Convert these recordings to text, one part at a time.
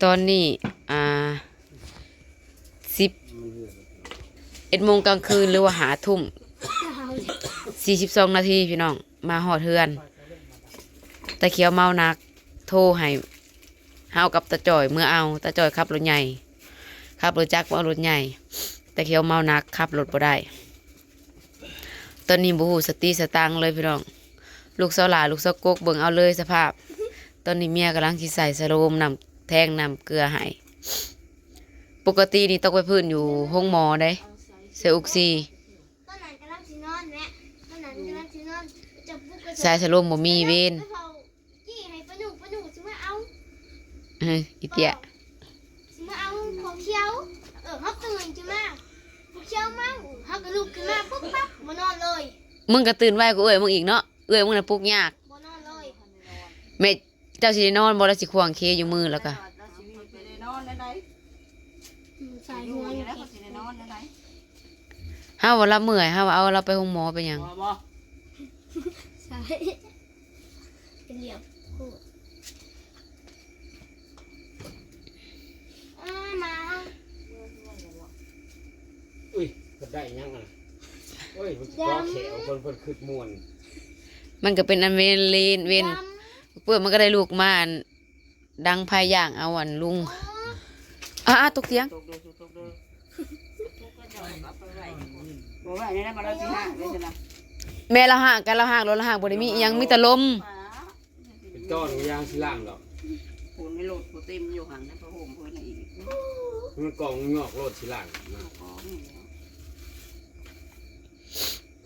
ตอนนี้11 โมงกลางคืนหรือว่า5 ทุ่ม 42 นาทีพี่น้องมาหอดเฮือนตาเขียวเมานักโทรให้เฮากับตาจ่อยเมื่อเอาตาจ่อยขับรถใหญ่ขับรถจักรเอารถใหญ่ตาเขียวเมานักขับรถบ่ได้ตอนนี้บ่ฮู้สติสตังค์เลยพี่น้องลูกสาวหลาลูกสาวกกเบิ่งเอาเลยสภาพตอนนี้เมียกำลังสิใส่สโลมน้ำแทงน้ำเกลือให้ปกตินี่ต้องไปพื้นอยู่ห้องหมอได้เซอุกซีสายสโลมบ่มีเวนอีเตี้ยมาเอาของเขียวเขาตื่นจะมาของเขียวมั่งเขาก็ลุกขึ้นมาปุ๊บปั๊บมานอนเลยมึงก็ตื่นไว้กูมึงอีกเนาะมึงน่ะปลุกยากมานอนเลยแม่เจ้าสิได้นอนบ่แล้วสิควงเคอยู่มือแล้วก็ใส่หัวอยู่เฮาว่าเราเมื่อยเฮาว่าเอาเราไปห้องหมอไปหยังใส่เป็นเหลี่ยมมาอุ้ยก็ได้ยังอ่ะโอ้ยมันก็แขวคนขึ้นมวนมันก็เป็นอันเวนเลนเวนเพื่อมันก็ได้ลูกมาดังพายย่างเอาอันลุงตกเตียงแม่เราห่างกันเราห่างรถเราห่างบ่ได้มียังมีแต่ลมเป็นต้นยางสิล่างดอกปูนไม่โหลดปูเต็มอยู่ห่างนะพระโหมเพื่อนอีกมันกองงอกโลดสิล่าง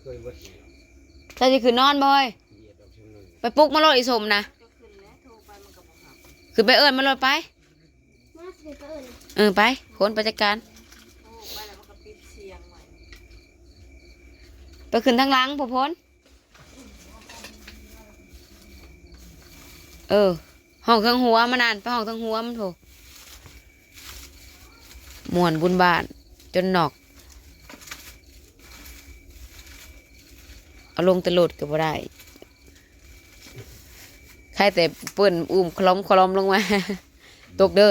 เคยวัดถ้าจะคือนอนบ่อยไปปลุกมาโลดอีสมนะคือไปเอิญมาโลดไปไปคนไปจัดการไปขึ้นทางหลังพอพ้นห้องเครื่องหัวมันนานไปห้องเครื่องหัวมันโถม่วนบุญบานจนหนอกเอาลงตะโลดก็บ่ได้ใครแต่เปิ้นอุ้มคล้อมลงมาตกเด้อ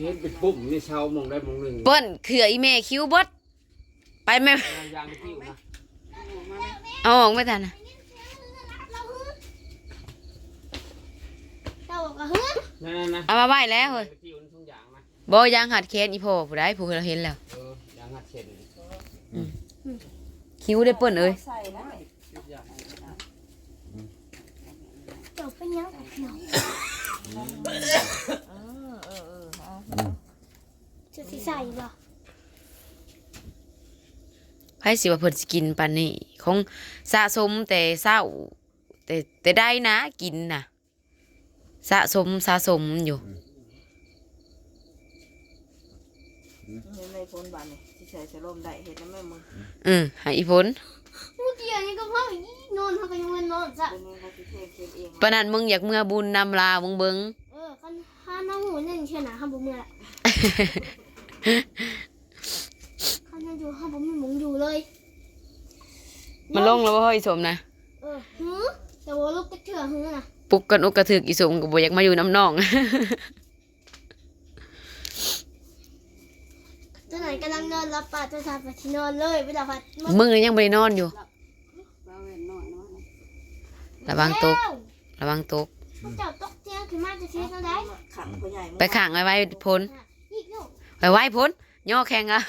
เห็นเป็นปุ่มนี่เช้ามองได้มองหนึ่งเปิ้นเขื่ออีแม่คิ้วบดไปแม่ยางคิ้วนะเอาออกไม่ทันนะเอามาใบแล้วเฮ้ยบ่ยางหัดเคนอีพ่อผู้ใดผู้เราเห็นแล้วยางหัดเคนคิ้วได้เปิ้นเอ้ยเจ้าเป็นยังจะใส่บ่ไผสิว่าเพิ่นสิกินปานนี้คงสะสมแต่เช้าแต่ได้นะกินน่ะสะสมอยู่ในพ้นบานนี่ที่ใส่สลมได้เห็นแล้วแม่มึงหายพ้นเมื่อกี้นี่ก็พ่อนอนเขาก็ยังนอนจ้ะปานนั้นมึงอยากเมื่อบุญนำลามึงเบิ่งคันข้าน้าหูนั่นเชื่อนะข้าบ่เมื่อละข้านั่งอยู่ข้าบ่มีหมุงอยู่เลยมันลงแล้วบ่เฮ้ยสมนะแต่ว่าลูกก็เถื่อหื้อนะปลุกกันอกกระถึกอีสมก็บ่อยากมาอยู่น้ำน้องตอนไหนกำลังนอนรับปากจะทำไปที่นอนเลยเวลาพัดมึงยังบ่ได้นอนอยู่ระวังตกเจ้าตกเตียงขึ้นมาจะเช็ดเอาได้ไปขังไว้พ้นไว้พ้นย่อแข็งอ่ะ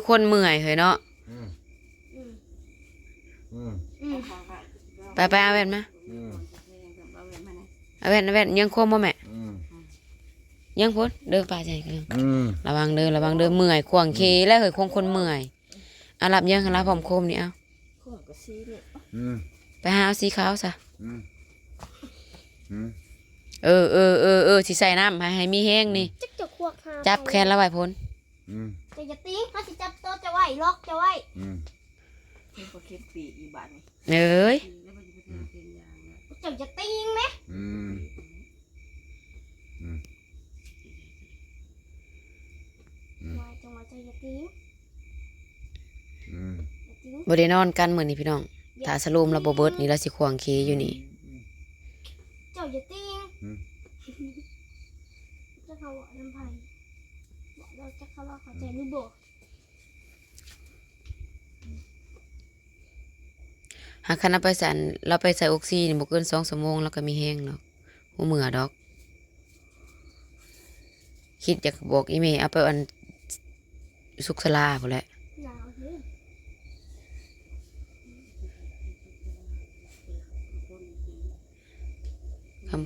คนเมื่อยเฮ้ยเนาะไปเอาแว่นมาเอาแว่นยังคมบ่แม่ยังพ้นเดินไปใจกันระวังเดินเมื่อยขวางเคแล้วเฮ้ยคนเมื่อยเอาหลับยังหลับผมคมนี่เอาไปหาเอาสีขาวซะสิใส่น้ำให้มีแห้งนี่จับแขนแล้วไว้พ้นจะติ้งเขาจะจับโต๊ะจะไหวล็อกจะไหวเอ้ยจะติ้งไหม ว่าจะอย่าติ้ง อืม อย่าติ้ง บ่ได้นอนกันมื้อนี้พี่น้องถ้าสโลมแล้วบ่เบิดนี่เราสิควงเคอยู่นี่ เจ้าอย่าติ้ง อืม จะเขาบอกน้ำไผ่บอกเราจะเขาว่าเขาใจหรือบ่ หากคันเราไปใส่เราไปใส่ออกซินี่บ่เกิน2 ชั่วโมงแล้วก็มีแห้งเนาะบ่เมื่อดอก คิดอยากบอกอีเมเอาไปอันสุขศาลาพุ่นแหละ หนาวเฮ้ย คำ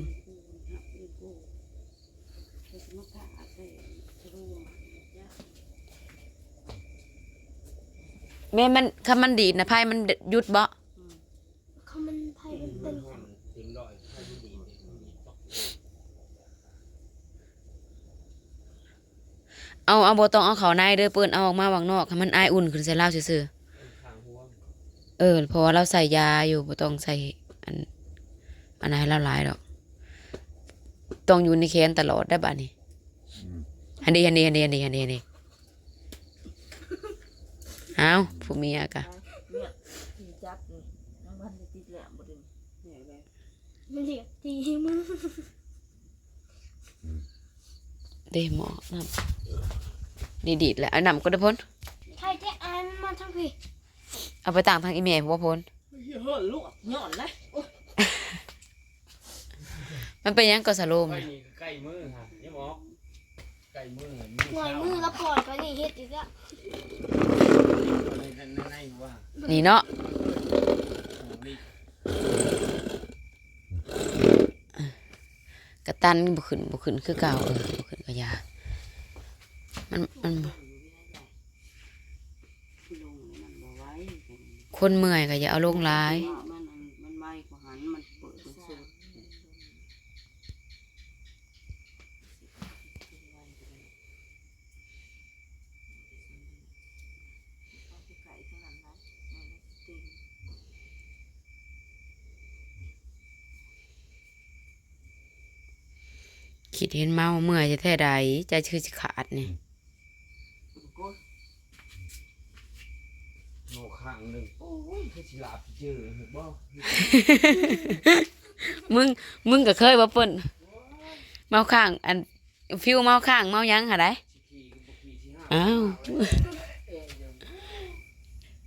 แม่มันคำมันดีดนะไพ่มันหยุดบ่ เขามันไผ่เป็นเป็น เต็มร้อยให้มันดีเอาบ่ต้องเอาเข้าในเด้อเปิ้นเอาออกมาวางนอกให้มันอายอุ่นขึ้นใส่ลาวซื่อ ทางหัว ๆเพราะว่าเราใส่ยาอยู่บ่ต้องใส่อันนั้นให้เราหลายดอกต้องอยู่ในแขนตลอดได้บัดนี้ อืม อันนี้เอาผู้เมียกะ เนี่ยที่จับนี่น้ำมันจะติดแหลมบ่ดึงเนี่ยเลย มันเรียกตีมึง เด้หมอน้ำดีดๆแหละเอาน้ำก็ได้พ้น ใครจะอ่านมาทั้งพี่ เอาไปต่างทางอีเมลบ่พ้น เฮ้ยลูกหย่อนเลย มันเป็นหยังก็สโลม ใกล้ นะ นี่ใกล้มือฮะยังออกใกล้มือ หน่วยมือละปอดก็นี่เฮ็ดอีกแล้ว ในว่า นี่เนาะ นี่ กระตันบ่ขึ้นคือเก่าบ่ขึ้นก็ยามันคนเมื่อยก็อย่าเอาลงหลาย มันไม่กว่าหันมันเปิดเป็นสูตรไก่ข้างหลังนั้นจริง คิดเห็นเมาเมื่อยจะแท้ใดใจคือสิขาดนี่ ก็ โนข้างหนึ่งโอ้ยคือสิลาบเจอเห็นบ่ มึงก็เคยบ่เปิ้นเมาข้างอันฟิวเมาข้างเมาหยังหาได้ ขี่ก็บ่ขี่ที่ห้า อ้าว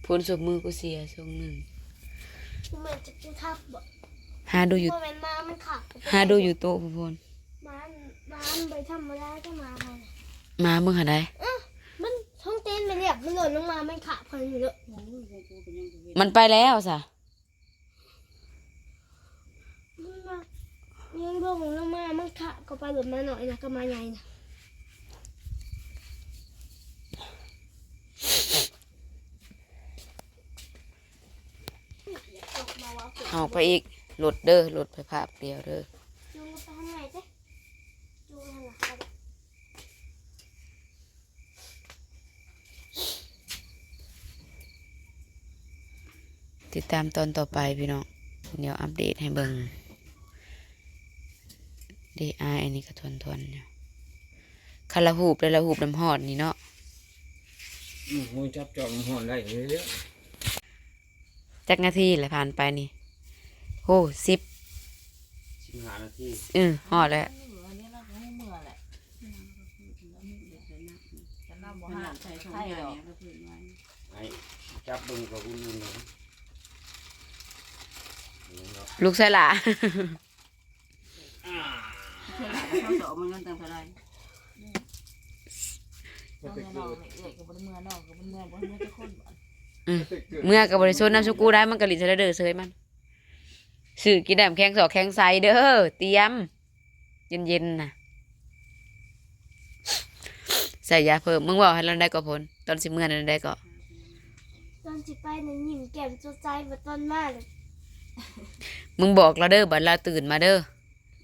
พ้นสบมือกูเสียช่วงหนึง กูเหมือนจะกูทับบ่ หาดูอยู่ เพราะมันมามันขาด หาดูอยู่โต๊ะพ่อพล มันไปทำมาได้ก็มาค่ะ มามึงหาได้ มันท้องเต้นไปเรียบมันหล่นลงมามันขาดพันอยู่เลย มันไปแล้วซะ มันมายังลงลงมามันขาดก็ไปหล่นมาหน่อยนะก็มาใหญ่นะออกมาว่าฝน เอาไปอีกรถเด้อรถไปภาพเดียวเด้อ จูงไปทางไหนเจ๊จูงทางไหน ติดตามตอนต่อไปพี่น้องเดี๋ยวอัปเดตให้เบิ่งDI อันนี้ก็ทวนๆเนี่ยคาราหูบเลยละหูบน้ำหอดนี่เนาะ มือจับจองหอนได้เรื่อย จักนาทีเลยผ่านไปนี่โอ้10 15 นาที หอดแล้ว อันนี้เราให้เมื่อแหละจะนำบ่ห้าใส่ถุงใหญ่ ไอ้จับเบิ่งกับคุณลุงนะนี่เนาะ ลูกใส่หล่ะ เขาสอบมันกันตั้งเท่าไรน้องน้องเอ๋ยกับบนเมื่อน้องกับบนเมื่อบนเมื่อจะคนบ่ เมื่อกับบริสุทธิ์น้ำสุกูได้มันกะลินเสยเด้อเสยมันสื่อกินแดมแข็งสอกแข็งใสเด้อเตรียมเย็นๆน่ะใส่ยาเพิ่มมึงบอกให้เราได้ก็ผลตอนสิเมื่อนั้นได้ก็ ตอนสิไปนั่นยิ้มแก้มสดใสมาตอนมาเลย มึงบอกเราเด้อบัดเราตื่นมาเด้อ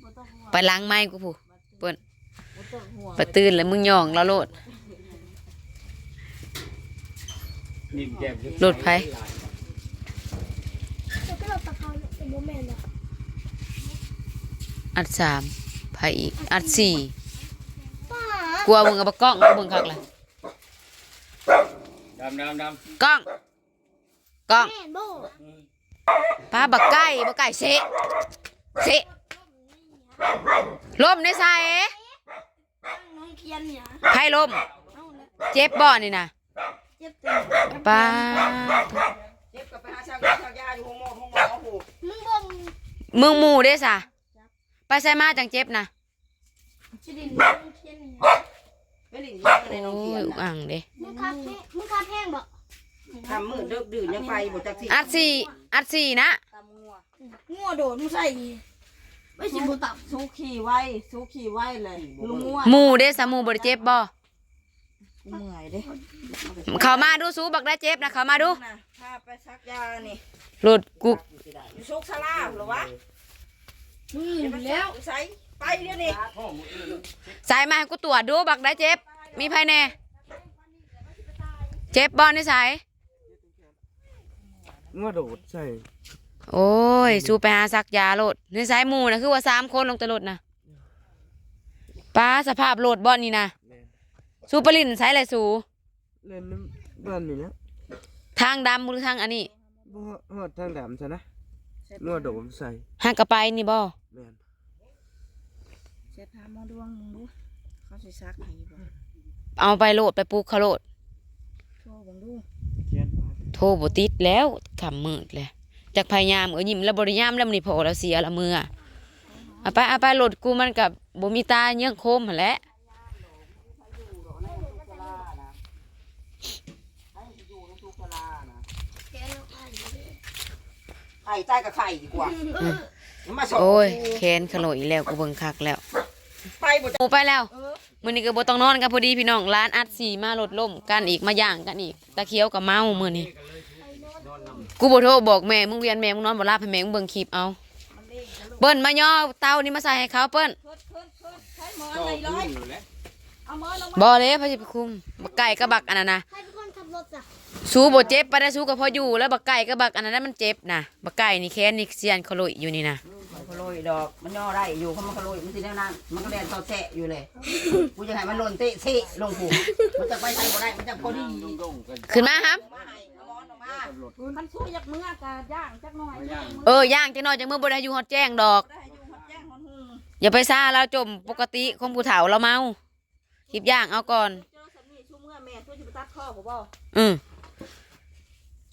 บ่ต้องห่วง ไปล้างไม้กูผู้เปิ้น บ่ต้องห่วง ไปตื่นแล้วมึงย่องเราโลด นี่แก้ม หลุดไผ แล้วก็เราตะเขาเนี่ยเป็นโมเมนต์อะ อัด3ไผอีกอัด4 ป้าก ลัวมึงกับบักกล้องกูเบิ่งคักเลย ดำ กล้องกล้อง แม่นโบ ป้าบักไก่เสะล้มในใส่ น้องเคียนเนี่ย ไพ่ล้ม เอาละ เจ็บบ่นี่นะ เจ็บเต็ม ป้า เจ็บกับไปหาชาวยาอยู่ห้องหมอโห มึงเบิ่ง มึงหมู่เด้ซะไปใส่มาจังเจ็บนะ สิดินน้องเคียนเนี่ย ไม่หลินยังในน้อง โอ้ เขีย ย น อุกอ่างเด้ มึงคาแห้งบ่ ทำมือดึกดื่นยังไปบ่จักสิ อัดสี่นะ ตามงัว งัวโดดมึงใส่ไม่สิบ่ตับ สู้ขี่ไว้เลยลุงงัว หมู่เด้ซะหมู่บ่ได้เจ็บบ่ เมื่อยเด้ เข้ามาดูสูบักได้เจ็บนะเข้ามาดู พาไปซักยานี่ รถกู อยู่ซุกซาลาหรอวะ มึงอยู่แล้ว ใส่ไปเดี๋ยวนี้ สายมาให้กูตรวจดูบักได้เจ็บ มีภายในเจ็บบ่ในสาย งัวโดดใส่ โอ้ยสู้ไปหาซักยาโลดในสายหมู่นะคือว่า3 คนลงแต่รถนะป้าสภาพโลดบ่นี่นะสู้ปลินสายอะไรสู้ เล่นน้ำบ้านนี่นะ ทางดำหรือทางอันนี้ บ่ฮอดทางดำซะนะงัวโดดใส่ หากกระไปนี่บ่ แม่น เสียพาหมอดวงมึงดูเขาสิซักให้บ่ เอาไปโลดไปปลูกเขาโลด โชว์บังดู เขียนบาด โทรบ่ติดแล้วขำมืดเลยจากพยายามยิ้มแล้วบริยามแล้วมันนี่พอแล้วเสียละมืออะเอาไปโหลดกูมันกับบ่มีตาเยื่องโคมหั่นแหละ ไข่ใต้กับไข่ดีกว่ามาสอน โอ้ยแค้นขโลยอีกแล้วกูเบิ่งคักแล้ว ไปบ่ โอ้ไปแล้วมื้อนี้ก็บ่ต้องนอนกันพอดีพี่น้องร้านอัดสีมารถล่มกันอีกมาย่างกันอีกตะเคียวกับเมามื้อนี้กูบ่โทรบอกแม่มึงเวียนแม่มึงนอนบ่หลับให้แม่มึงเบิ่งคลิปเอาเปิ้นมาย่อเตานี่มาใส่ให้เขาเปิ้น ใช้หมอ เจ้า ในร้อย อยู่แล้ว เอาหมอลง บ่เลยพะสิไปคุมบักไก่กับบักอันนั้นน่ะ ใครเป็นคนขับรถจ้ะ สู้บ่เจ็บปานใดสู้ก็พออยู่แล้วบักไก่กับบักอันนั้นมันเจ็บนะบักไก่นี่แค้นนี่เสียนขโลยอยู่นี่นะ ขโลยดอกมันย่อได้อยู่เขามันขโลยมันสิแนวนั้นมันก็แล่นต่อแสะอยู่เลยกูจะให้มันหล่นเตะเสะลงหูมันจะไปใส่บ่ได้มันจะพอดี ดงๆกัน ขึ้นมาครับ มาให้เอาหมอนออกมามันช่วยยักมือกะย่างจักหน่อย ย่างจังน้อยจังมื้อบ่ได้อยู่ฮอดแจ้งดอก ได้อยู่ฮอดแจ้งฮอดหู อย่าไปซ่าเราจมปกติของผู้เฒ่าเราเมาคลิปย่างเอาก่อน เจอสามีชุ่มเมื่อแม่ช่วยสิไปตัดคอบ่บ่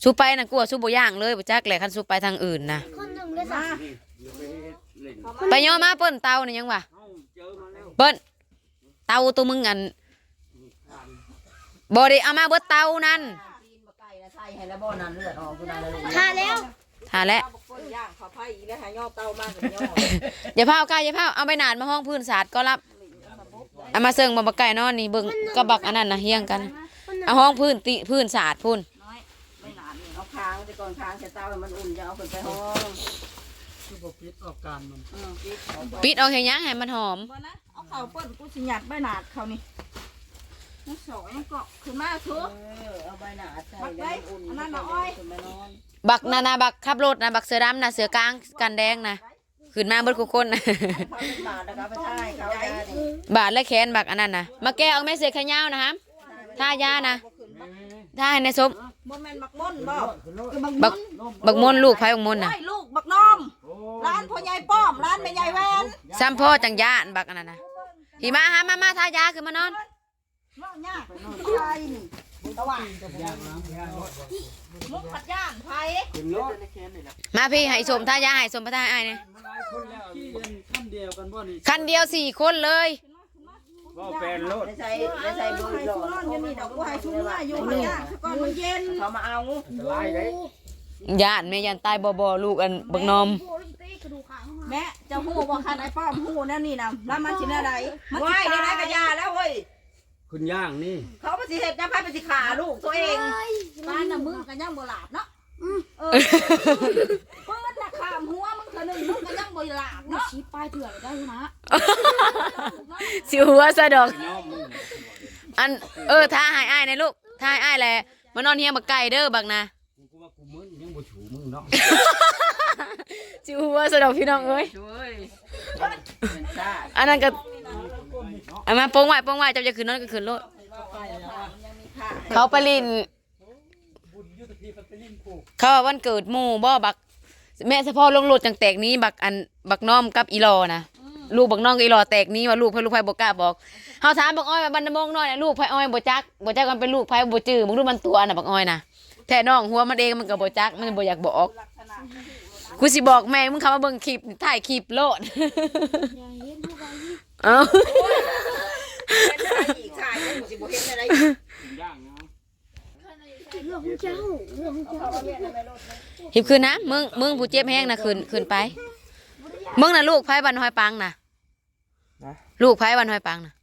สู้ไปน่ะกลัวสู้บ่ย่างเลยบ่จักแหละคันสู้ไปทางอื่นนะ คนหนึ่งเลยจ้ะ ไปย่อมาเปิ้นเตานี่ยังวะ เอ้าเจอมาแล้ว เปิ้นเตาตัวมึงอันบ่ได้เอามาเบิดเตานั่น ตีนบ่ไก่นะใส่ให้แล้วบ่นั่นเลือดออกอยู่นั่นเลย ทาแล้ว ถ่าแล้ว ข้าวบกคนย่างข้าวไผ่อีกแล้วหาย่อเตามากับย่อ อย่าพาเอาไก่อย่าพาเอาไปหนานมาห้องพื้นสาดก็รับเอามาเซิงบ่บักไก่นอนนี่เบิ่งกับบักอันนั้นน่ะเฮียงกันเอาห้องพื้นสาดพุ่น น้อยไม่นานนี่เอาค้างไปก่อนค้างใส่เตาให้มันอุ่นจะเอาขึ้นไปห้อง คือบ่ปิดออกการมัน ปิดเอา ปิดเอาแค่ยังให้มันหอม บ่นะเอาข้าวเปิ้นกูสิหยัดใบหนาดเขานี่มันสอยมันเกาะขึ้นมาเถอะเอาใบหนาดใส่แล้วมันอุ่นอันนั้นน่ะอ้อยขึ้นมานอน บักนานาบักขับรถนะบักเสือดำนะเสือกลางกันแดงนะขึ้นมาเบิดทุกคนนะ เขาเป็นบาทแล้วก็เอาไปท่ายเขาได้ดิ บาดและแขนบักอันนั้นนะมาแก้เอาแม่เสือขยาวนะครับท่ายานะท่าให้ในสม บ่แม่นบักม่อนบ่ บักบักมนลูกไผ่บักมนน่ะ โอ้ยลูกบักน้อมร้านพ่อใหญ่ป้อมร้านแม่ใหญ่แวน ซ้ำพ่อจังยานบักอันนั้นนะพี่มาหามาท่ายาขึ้นมานอน ว่ายากใช่นี่ตะวันมุกปัดย่านไผ ขึ้นรถ มาพี่ให้สมท่ายาให้สมพระท่าไอ้เนี่ย มันหลายคนแล้วขี่กันคันเดียวกันบ่นี่ คันเดียว4 คนเลย บ่แฟนรถ ได้ใส่เบอร์หลอนอยู่นี่ดอกกูให้ชุ่มว่าอยู่มันยากก่อนมันเย็นเขามาเอา สลายได้ ยานแม่ยันตายบ่ลูกอันบักนอม โอ้ยตีกระดูกขาเข้ามา แม่จะหูบ่คันไอ้ป้อมหูนั่นนี่นะแล้วมันสิแนวใดมันสิตายกะยาแล้วเว้ย ขึ้นย่างนี่ เขาบ่สิเฮ็ดจังไผไปสิขาลูกตัวเองบ้านน่ะมึงก็ยังบ่หลาบเนาะปืนน่ะขามหัวมึงเทื่อนึงมึงก็ยังบ่หลาบเนาะ ชี้ป้ายเถื่อนได้นะ สิหัวซะดอก ย่อมมึง อันท่าให้อ้ายในลูกท่าให้อ้ายแหละมานอนเฮียบักไก่เด้อบักนะ กูว่ากูมึงยังบ่ถูมึงเนาะ สิหัวซะดอกพี่น้องเอ้ย ช่วยเป็นซ่า อันนั้นก็เอามาโปงไว้เจ้าจะขึ้นนอนก็ขึ้นรถ ยังมีค่า เขาไปลิน เขาว่าวันเกิดหมู่บ่บักแม่เฉพาะลงรถจังแตกนี้บักน้อมกับอีหลอนะลูกบักน้องกับอีหลอแตกนี้ว่าลูกไผบ่กล้าบอกเฮาถามบักอ้อยว่าบันดมงน้อยน่ะลูกไผอ้อยบ่จักมันเป็นลูกไผบ่จื้อมึงรู้มันตัวน่ะบักอ้อยน่ะแท้น้องหัวมันเองมันก็บ่จักมันบ่อยากบอก ลักษณะ กูสิบอกแม่มึงเข้ามาเบิ่งคลิปถ่ายคลิปโลด อย่าเห็นผู้ใดนี่ เอ้า เป็นอะไรอีกขายได้สิบ่เห็นอะไรอีก ย่างเนาะ เรื่องของเจ้าเรื่องของ เอา เจ้า เข้ามาเรียนในรถ หิบคืนนะมึงผู้เจ็บแห้งนะคืนไปมึงน่ะลูกไผบันหอยปังน่ะลูกไผบันหอยปังน่ะ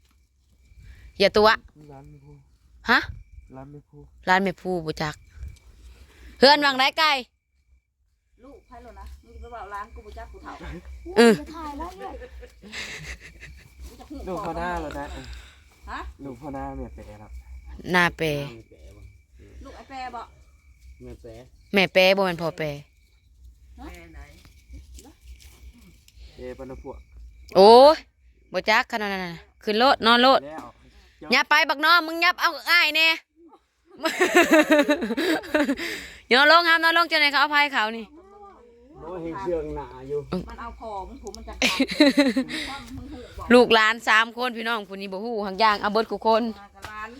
อย่าตัว ร้านไม่พูด ฮะ ร้านไม่พูด ร้านแม่ผู้บ่จักเฮือนวังได้ไกล ลูกไผโลนะมึงจะไปบอกร้านกูบ่จักกูเฒ่า จะถ่ายแล้วเนี่ย กูจะฮู้ ลูกพ่อหน้าแล้วนะ ฮะ ลูกพ่อหน้าเมียไปครับ หน้าเป ลูกไอ้แปรบ่ แม่แปะ แม่เปบ่แม่นพ่อเป ปนพวก โอ้ยบ่จักขนาดนั้นน่ะขึ้นรถนอนรถ แล้ว อย่าไปบักน้องมึงยับเอาอ้ายแน่ อย่านอนลงห้ามนอนลงจนไหนเขาอภัยเขานี่ โอ้ยเห็นเชืองหนาอยู่ มันเอาพอมึงผูมันจังความมึงฮู้บ่ ลูกหลาน3 คนพี่น้องผู้นี้บ่ฮู้หักอย่างเอาเบิดกูคน มากับร้าน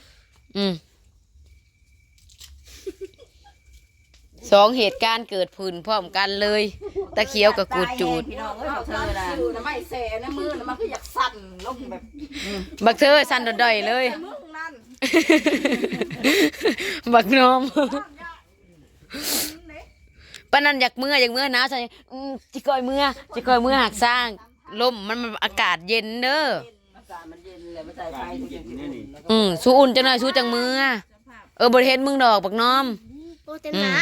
สองเหตุการณ์เกิดพื้นพร้อมกันเลยตะเขียวกับกูดจูด พี่น้องเอ้ยเขาเธอน่ะน้ำไม่แสในมือน่ะมันคืออยากสั่นลงแบบ บักเธอสั่นดอยๆเลย มึงนั่น บักน้อมปานนั้นอยากเมื่อหนาวใส่จิกอยเมื่อหักสร้างลมมันอากาศเย็นเด้อ อากาศมันเย็นเลยมันใส่ไฟมันจะเย็น สู้อุ่นจังหน่อยสู้จังเมื่อบ่ได้เห็นมึงดอกบักน้อม โปรเต็มหนา